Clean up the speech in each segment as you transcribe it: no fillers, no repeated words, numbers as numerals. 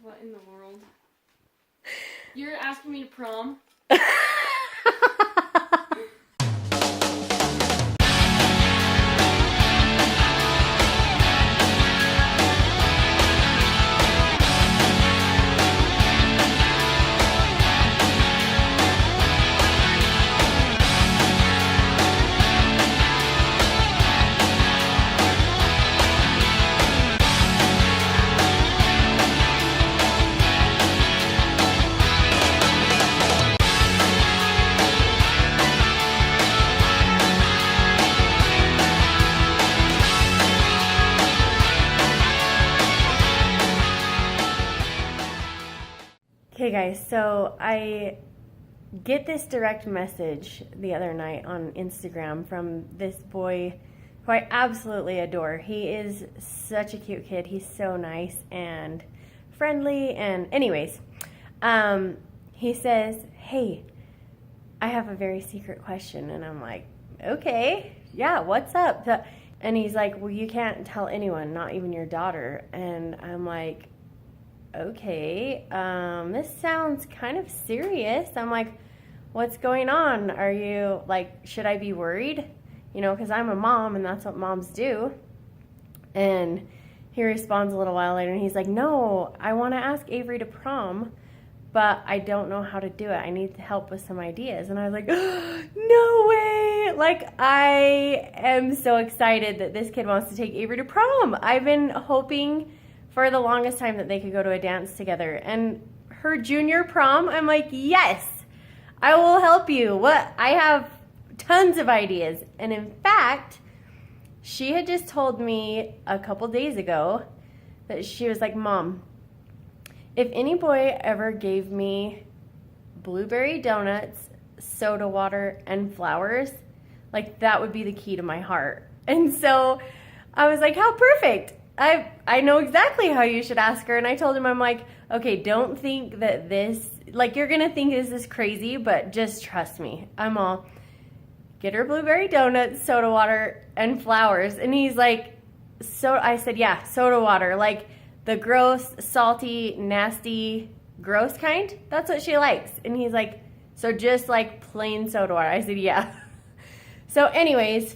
What in the world? You're asking me to prom? Okay guys, so I get this direct message the other night on Instagram from this boy who I absolutely adore. He is such a cute kid. He's so nice and friendly, and anyways, he says, "Hey, I have a very secret question." And I'm like, "Okay, yeah, what's up?" And he's like, "Well, you can't tell anyone, not even your daughter." And I'm like, "Okay, this sounds kind of serious." I'm like, "What's going on? Are you, like, should I be worried? You know, because I'm a mom and that's what moms do." And he responds a little while later and he's like, "No, I want to ask Avery to prom, but I don't know how to do it. I need help with some ideas." And I was like, "No way!" Like, I am so excited that this kid wants to take Avery to prom. I've been hoping for the longest time that they could go to a dance together. And her junior prom, I'm like, yes, I will help you. What? I have tons of ideas. And in fact, she had just told me a couple days ago that she was like, "Mom, if any boy ever gave me blueberry donuts, soda water, and flowers, like, that would be the key to my heart." And so I was like, how perfect. I know exactly how you should ask her. And I told him, I'm like, "Okay, don't think that this, like, you're going to think this is crazy, but just trust me. I'm all, get her blueberry donuts, soda water, and flowers." And he's like, I said, "Yeah, soda water, like the gross, salty, nasty, gross kind. That's what she likes." And he's like, "So just like plain soda water?" I said, "Yeah." So anyways,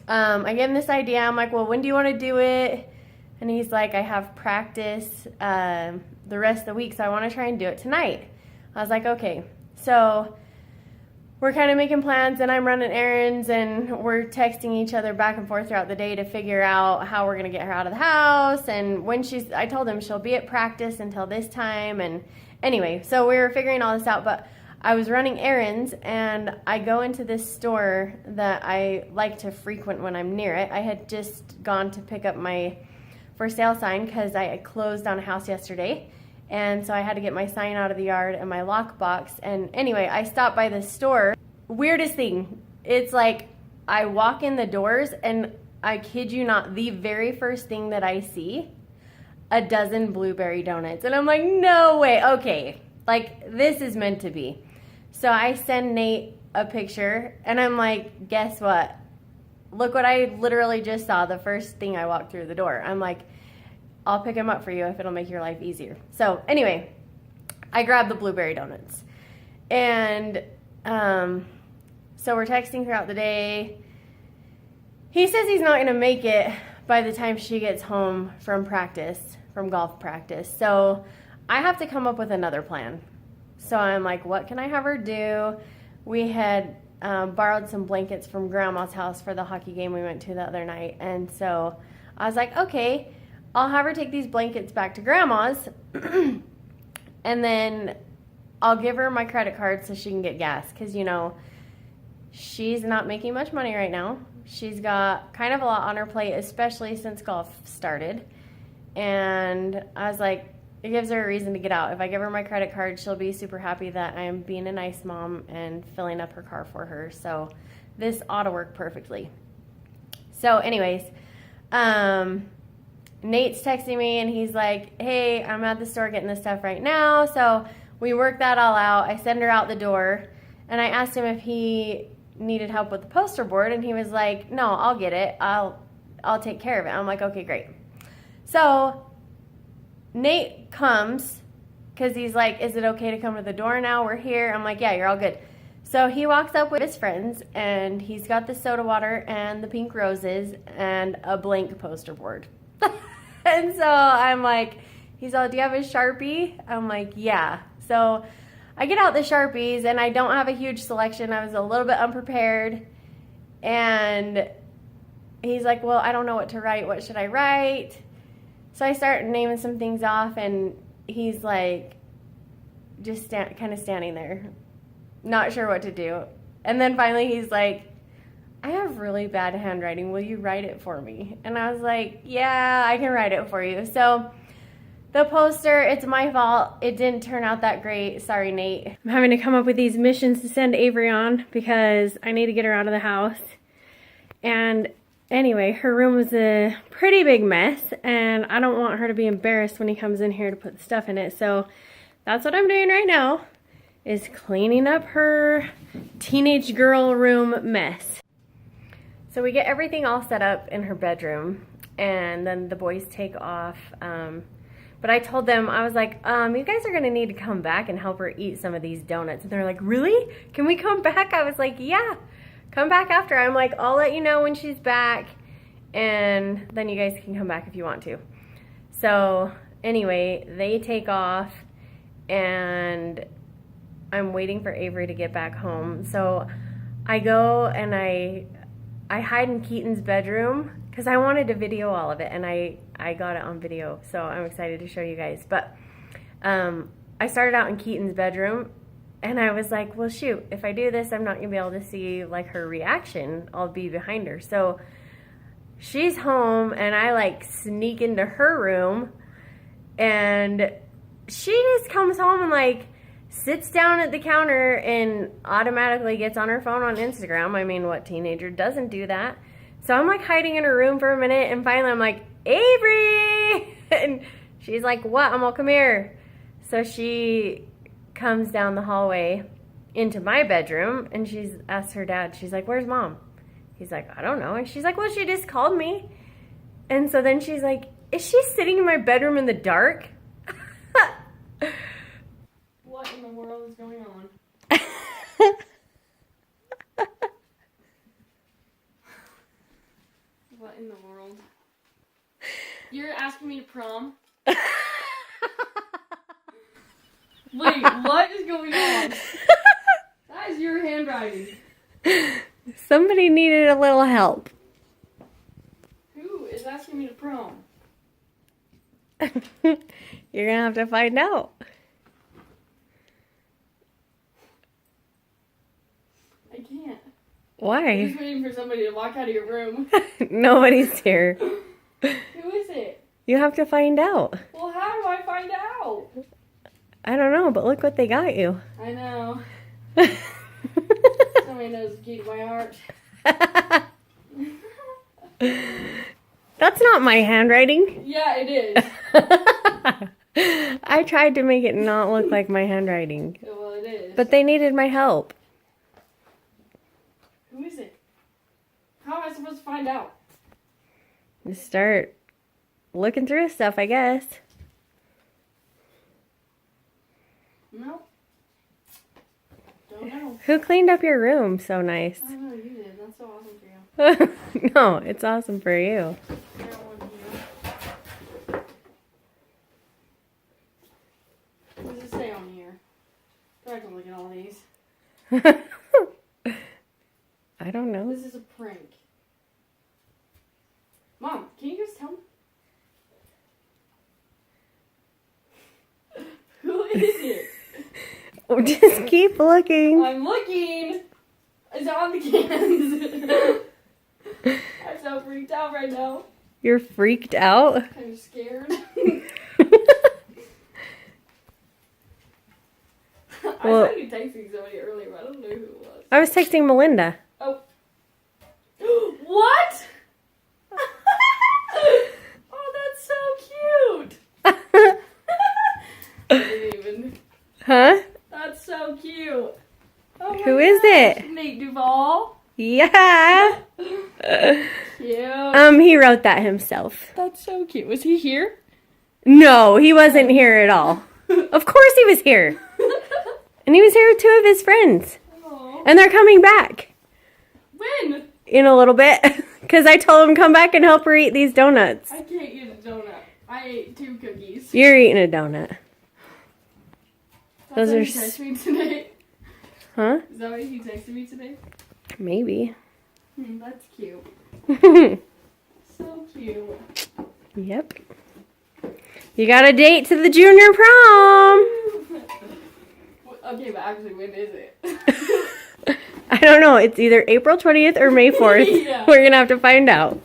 I gave him this idea. I'm like, "Well, when do you want to do it?" And he's like, "I have practice the rest of the week, so I want to try and do it tonight." I was like, "Okay." So we're kind of making plans, and I'm running errands, and we're texting each other back and forth throughout the day to figure out how we're going to get her out of the house. And when I told him she'll be at practice until this time. And anyway, so we were figuring all this out, but I was running errands, and I go into this store that I like to frequent when I'm near it. I had just gone to pick up my for sale sign because I had closed on a house yesterday, and so I had to get my sign out of the yard and my lockbox. And anyway, I stopped by the store. Weirdest thing, it's like I walk in the doors, and I kid you not, the very first thing that I see, a dozen blueberry donuts. And I'm like, no way, okay, like, this is meant to be. So I send Nate a picture, and I'm like, "Guess what? Look what I literally just saw the first thing I walked through the door." I'm like, "I'll pick him up for you if it'll make your life easier." So anyway, I grabbed the blueberry donuts. And so we're texting throughout the day. He says he's not going to make it by the time she gets home from golf practice. So I have to come up with another plan. So I'm like, what can I have her do? We had borrowed some blankets from Grandma's house for the hockey game we went to the other night. And so I was like, okay, I'll have her take these blankets back to Grandma's, and then I'll give her my credit card so she can get gas. Because, you know, she's not making much money right now. She's got kind of a lot on her plate, especially since golf started. And I was like, it gives her a reason to get out. If I give her my credit card, she'll be super happy that I am being a nice mom and filling up her car for her. So this ought to work perfectly. So anyways, Nate's texting me, and he's like, "Hey, I'm at the store getting this stuff right now." So we work that all out. I send her out the door, and I asked him if he needed help with the poster board, and he was like, "No, I'll get it. I'll take care of it." I'm like, "Okay, great." So Nate comes because he's like, is it okay to come to the door now? We're here. I'm like, yeah, you're all good. So he walks up with his friends, and he's got the soda water and the pink roses and a blank poster board. And so I'm like, he's all, do you have a Sharpie? I'm like, yeah. So I get out the Sharpies, and I don't have a huge selection. I was a little bit unprepared. And he's like, well, I don't know what to write. What should I write? So I start naming some things off, and he's like, just kind of standing there, not sure what to do. And then finally he's like, I have really bad handwriting. Will you write it for me? And I was like, yeah, I can write it for you. So the poster, it's my fault. It didn't turn out that great. Sorry, Nate. I'm having to come up with these missions to send Avery on because I need to get her out of the house. And anyway, her room was a pretty big mess, and I don't want her to be embarrassed when he comes in here to put stuff in it. So that's what I'm doing right now, is cleaning up her teenage girl room mess. So we get everything all set up in her bedroom, and then the boys take off. But I told them, I was like, you guys are going to need to come back and help her eat some of these donuts. And they're like, really? Can we come back? I was like, yeah, come back after. I'm like, I'll let you know when she's back, and then you guys can come back if you want to. So anyway, they take off, and I'm waiting for Avery to get back home. So I go and I hide in Keaton's bedroom because I wanted to video all of it, and I got it on video, so I'm excited to show you guys. But I started out in Keaton's bedroom, and I was like, well, shoot, if I do this, I'm not gonna be able to see like her reaction. I'll be behind her. So she's home, and I like sneak into her room, and she just comes home and like sits down at the counter and automatically gets on her phone on Instagram. I mean, what teenager doesn't do that? So I'm like hiding in her room for a minute, and finally I'm like, Avery! And she's like, what? I'm all, come here. So she comes down the hallway into my bedroom, and she's asked her dad, she's like, where's mom? He's like, I don't know. And she's like, well, she just called me. And so then she's like, is she sitting in my bedroom in the dark? What in the world is going on? What in the world? You're asking me to prom? Wait, what is going on? That is your handwriting. Somebody needed a little help. Who is asking me to prom? You're gonna have to find out. I can't. Why? I'm just waiting for somebody to walk out of your room. Nobody's here. Who is it? You have to find out. Well, how do I find out? I don't know, but look what they got you. I know. Somebody knows the key to my heart. That's not my handwriting. Yeah, it is. I tried to make it not look like my handwriting. Well, it is. But they needed my help. Who is it? How am I supposed to find out? Just start looking through stuff, I guess. No. Don't know. Who cleaned up your room so nice? I don't know, you did. That's so awesome for you. No, it's awesome for you. I don't want to hear. What does it say on here? Do I have to look at all these? I don't know. This is a prank. Mom, can you just tell me? Who is it? Just keep looking. I'm looking. It's on the cans. I'm so freaked out right now. You're freaked out? I'm scared. Well, I saw you texting somebody earlier, but I don't know who it was. I was texting Melinda. Oh. What? Oh, that's so cute. I didn't even. Huh? That's so cute. Oh my Who is gosh, it? Nate Duvall. Yeah. Cute. He wrote that himself. That's so cute. Was he here? No, he wasn't here at all. Of course he was here. And he was here with two of his friends. Aw. And they're coming back When? in a little bit. Because I told him come back and help her eat these donuts. I can't eat a donut. I ate 2 cookies. You're eating a donut. That's Those why are he texted me today. Huh? Is that why he texted me today? Maybe. That's cute. So cute. Yep. You got a date to the junior prom. Okay, but actually, when is it? I don't know. It's either April 20th or May 4th. Yeah. We're going to have to find out.